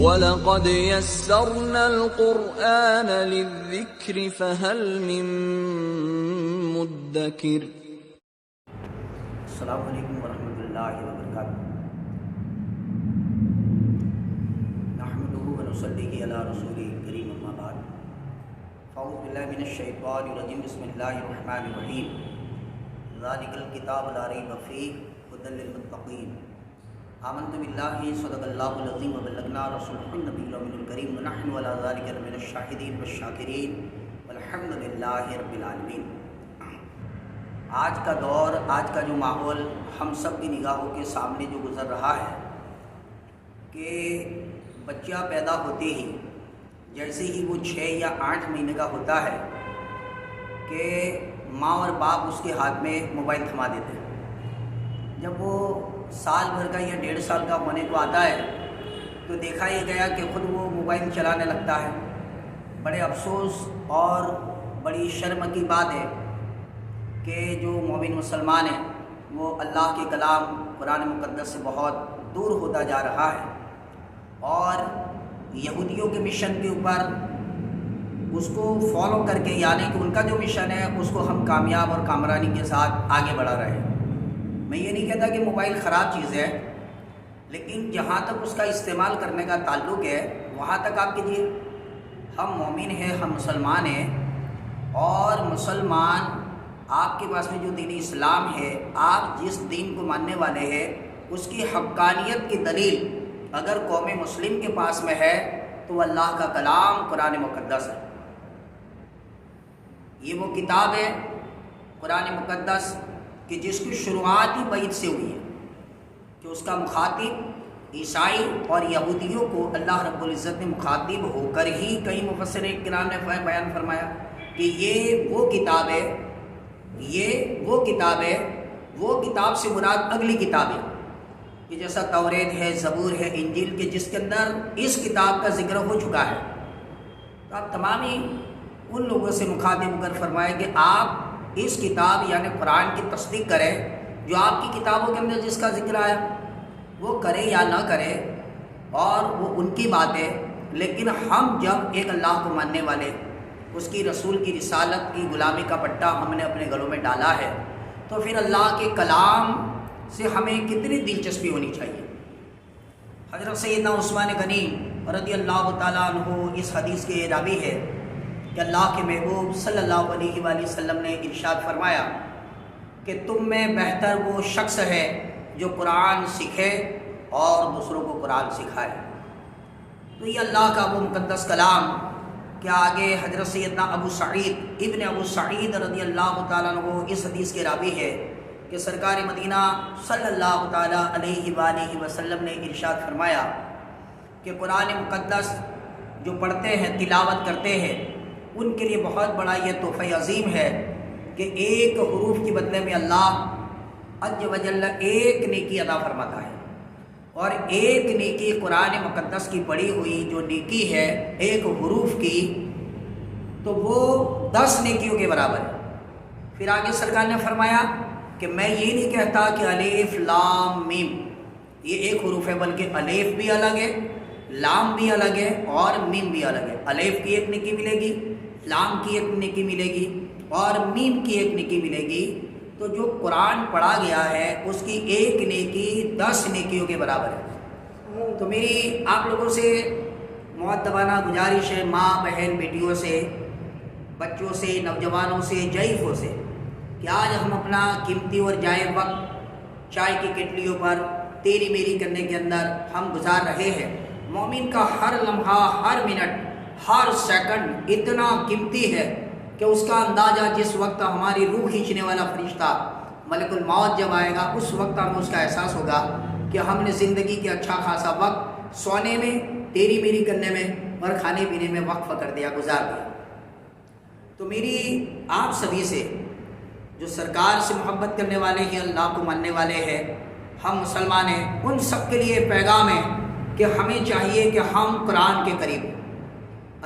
وَلَقَدْ يَسَّرْنَا الْقُرْآنَ لِلذِّكْرِ فَهَلْ مِن مُّدَّكِرٍ۔ السلام علیکم ورحمۃ اللہ وبرکاتہ۔ نحمده ونصلی علی رسولہ الکریم، اما بعد، فاعوذ باللہ من الشیطان الرجیم، بسم اللہ الرحمن الرحیم۔ ذالک الکتاب لا ریب فیہ ھدی للمتقین۔ آمنت باللہ صدق اللہ العظیم وبلغنا رسولہ النبی الامین الکریم، ونحن علی ذلک من الشاہدین والشاکرین والحمد للہ رب العالمین۔ آج کا دور، آج کا جو ماحول ہم سب کی نگاہوں کے سامنے جو گزر رہا ہے کہ بچہ پیدا ہوتے ہی جیسے ہی وہ 6 یا 8 مہینے کا ہوتا ہے کہ ماں اور باپ اس کے ہاتھ میں موبائل تھما دیتے ہیں۔ جب وہ سال بھر کا یا 1.5 سال کا ہونے کو آتا ہے تو دیکھا یہ گیا کہ خود وہ موبائل چلانے لگتا ہے۔ بڑے افسوس اور بڑی شرم کی بات ہے کہ جو مومن مسلمان ہیں وہ اللہ کے کلام قرآن مقدس سے بہت دور ہوتا جا رہا ہے، اور یہودیوں کے مشن کے اوپر اس کو فالو کر کے، یعنی کہ ان کا جو مشن ہے اس کو ہم کامیاب اور کامرانی کے ساتھ آگے بڑھا رہے ہیں۔ میں یہ نہیں کہتا کہ موبائل خراب چیز ہے، لیکن جہاں تک اس کا استعمال کرنے کا تعلق ہے وہاں تک آپ کیجیے۔ ہم مومن ہیں، ہم مسلمان ہیں، اور مسلمان آپ کے پاس میں جو دین اسلام ہے، آپ جس دین کو ماننے والے ہیں، اس کی حقانیت کی دلیل اگر قوم مسلم کے پاس میں ہے تو اللہ کا کلام قرآن مقدس ہے۔ یہ وہ کتاب ہے قرآن مقدس کہ جس کی شروعات ہی بیت سے ہوئی ہے، کہ اس کا مخاطب عیسائی اور یہودیوں کو اللہ رب العزت نے مخاطب ہو کر ہی کئی مفسرین کرام نے بیان فرمایا کہ یہ وہ کتاب ہے، یہ وہ کتاب ہے، وہ کتاب سے مراد اگلی کتاب ہے کہ جیسا توریت ہے، زبور ہے، انجیل کے جس کے اندر اس کتاب کا ذکر ہو چکا ہے۔ تو آپ تمام ہی ان لوگوں سے مخاطب کر فرمائے کہ آپ اس کتاب یعنی قرآن کی تصدیق کریں، جو آپ کی کتابوں کے اندر جس کا ذکر آیا وہ کرے یا نہ کرے، اور وہ ان کی بات ہے، لیکن ہم جب ایک اللہ کو ماننے والے، اس کی رسول کی رسالت کی غلامی کا پٹا ہم نے اپنے گلوں میں ڈالا ہے، تو پھر اللہ کے کلام سے ہمیں کتنی دلچسپی ہونی چاہیے۔ حضرت سیدنا عثمان غنی رضی اللہ تعالیٰ عنہ اس حدیث کے راوی ہے کہ اللہ کے محبوب صلی اللہ علیہ وآلہ وسلم نے ارشاد فرمایا کہ تم میں بہتر وہ شخص ہے جو قرآن سیکھے اور دوسروں کو قرآن سکھائے۔ تو یہ اللہ کا وہ مقدس کلام کہ آگے حضرت سیدنا ابو سعید ابن ابو سعید رضی اللہ تعالیٰ عنہ اس حدیث کے راوی ہے کہ سرکار مدینہ صلی اللہ تعالیٰ علیہ وآلہ وسلم نے ارشاد فرمایا کہ قرآن مقدس جو پڑھتے ہیں، تلاوت کرتے ہیں، ان کے لیے بہت بڑا یہ تحفہ عظیم ہے کہ ایک حروف کے بدلے میں اللہ عز و جل ایک نیکی عطا فرماتا ہے، اور ایک نیکی قرآن مقدس کی پڑھی ہوئی جو نیکی ہے ایک حروف کی، تو وہ 10 نیکیوں کے برابر ہے۔ پھر آگے سرکار نے فرمایا کہ میں یہ نہیں کہتا کہ الف لام میم یہ ایک حروف ہے، بلکہ الف بھی الگ ہے، لام بھی الگ ہے، اور میم بھی الگ ہے۔ الف کی ایک نیکی ملے گی، لام کی ایک نیکی ملے گی، اور میم کی ایک نیکی ملے گی۔ تو جو قرآن پڑھا گیا ہے اس کی ایک نیکی 10 نیکیوں کے برابر ہے۔ تو میری آپ لوگوں سے مؤدبانہ گزارش ہے، ماں بہن بیٹیوں سے، بچوں سے، نوجوانوں سے، ضعیفوں سے، کہ آج ہم اپنا قیمتی اور جائے وقت چائے کی کٹلیوں پر تیری میری کرنے کے اندر ہم گزار رہے ہیں۔ مومن کا ہر لمحہ، ہر منٹ، ہر سیکنڈ اتنا قیمتی ہے کہ اس کا اندازہ جس وقت ہماری روح کھینچنے والا فرشتہ ملک الموت جب آئے گا اس وقت ہمیں اس کا احساس ہوگا کہ ہم نے زندگی کے اچھا خاصا وقت سونے میں، تیری میری کرنے میں اور کھانے پینے میں وقف کر دیا، گزار دیا۔ تو میری آپ سبھی سے جو سرکار سے محبت کرنے والے ہیں، اللہ کو ماننے والے ہیں، ہم مسلمان ہیں، ان سب کے لیے پیغام ہے کہ ہمیں چاہیے کہ ہم قرآن کے قریب ہوں۔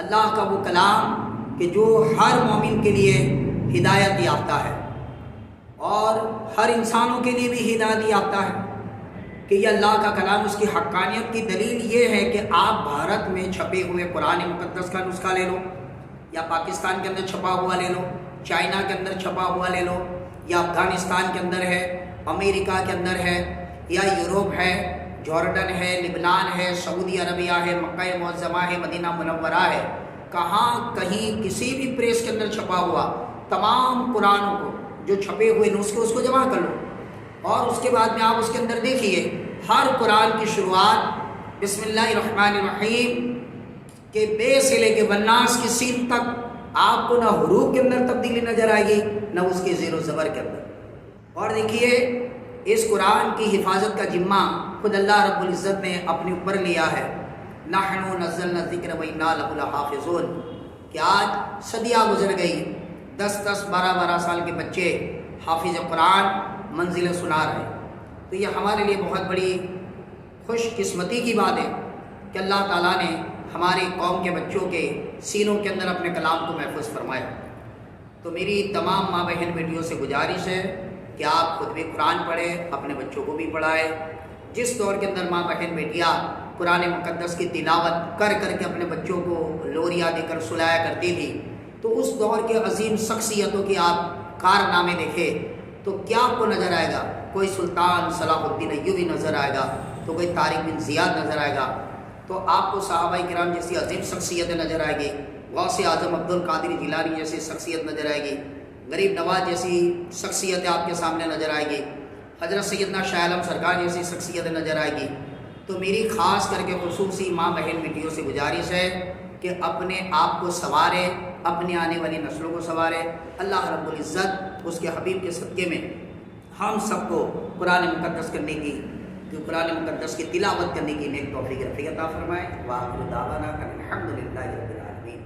اللہ کا وہ کلام کہ جو ہر مومن کے لیے ہدایت یافتہ ہے اور ہر انسانوں کے لیے بھی ہدایت یافتہ ہے، کہ یہ اللہ کا کلام، اس کی حقانیت کی دلیل یہ ہے کہ آپ بھارت میں چھپے ہوئے قرآن مقدس کا نسخہ لے لو، یا پاکستان کے اندر چھپا ہوا لے لو، چائنا کے اندر چھپا ہوا لے لو، یا افغانستان کے اندر ہے، امریکہ کے اندر ہے، یا یوروپ ہے، جارڈن ہے، لبنان ہے، سعودی عربیہ ہے، مکہ معظمہ ہے، مدینہ منورہ ہے، کہاں کہیں کسی بھی پریس کے اندر چھپا ہوا تمام قرآنوں کو جو چھپے ہوئے نسخے اس کو جمع کر لو، اور اس کے بعد میں آپ اس کے اندر دیکھیے ہر قرآن کی شروعات بسم اللہ الرحمن الرحیم کہ بے سے لے کے والناس کی سین تک آپ کو نہ حروف کے اندر تبدیلی نظر آئے گی، نہ اس کے زیر و زبر کے اندر۔ اور دیکھیے اس قرآن کی حفاظت کا ذمہ خود اللہ رب العزت نے اپنے اوپر لیا ہے، نحن نزلنا الذکر وإنا لہ لحافظون، کہ آج صدیاں گزر گئی، 10 12 سال کے بچے حافظ قرآن منزل سنا رہے، تو یہ ہمارے لیے بہت بڑی خوش قسمتی کی بات ہے کہ اللہ تعالیٰ نے ہماری قوم کے بچوں کے سینوں کے اندر اپنے کلام کو محفوظ فرمایا۔ تو میری تمام ماں بہن بیٹیوں سے گزارش ہے کہ آپ خود بھی قرآن پڑھیں، اپنے بچوں کو بھی پڑھائیں۔ جس دور کے اندر ماں بہن بیٹیاں قرآن مقدس کی تلاوت کر کر کے اپنے بچوں کو لوریاں دے کر سلایا کرتی تھی، تو اس دور کے عظیم شخصیتوں کی آپ کارنامے دیکھیں تو کیا آپ کو نظر آئے گا؟ کوئی سلطان صلاح الدین ایوبی نظر آئے گا، تو کوئی طارق بن زیاد نظر آئے گا، تو آپ کو صحابہ کرام جیسی عظیم شخصیتیں نظر آئے گی، غوث اعظم عبد القادر جیلانی جیسی شخصیت نظر آئے گی، غریب نواز جیسی شخصیتیں آپ کے سامنے نظر آئے گی، حضرت سیدنا شاہ عالم سرکار جیسی شخصیتیں نظر آئے گی۔ تو میری خاص کر کے خصوصی ماں بہن بیٹیوں سے گزارش ہے کہ اپنے آپ کو سنواریں، اپنے آنے والی نسلوں کو سنواریں۔ اللہ رب العزت اس کے حبیب کے صدقے میں ہم سب کو قرآن مقدس کرنے کی، قرآن مقدس کی تلاوت کرنے کی نیک توفیق عطا فرمائے۔ وآخر دعوانا الحمد للہ رب العالمین۔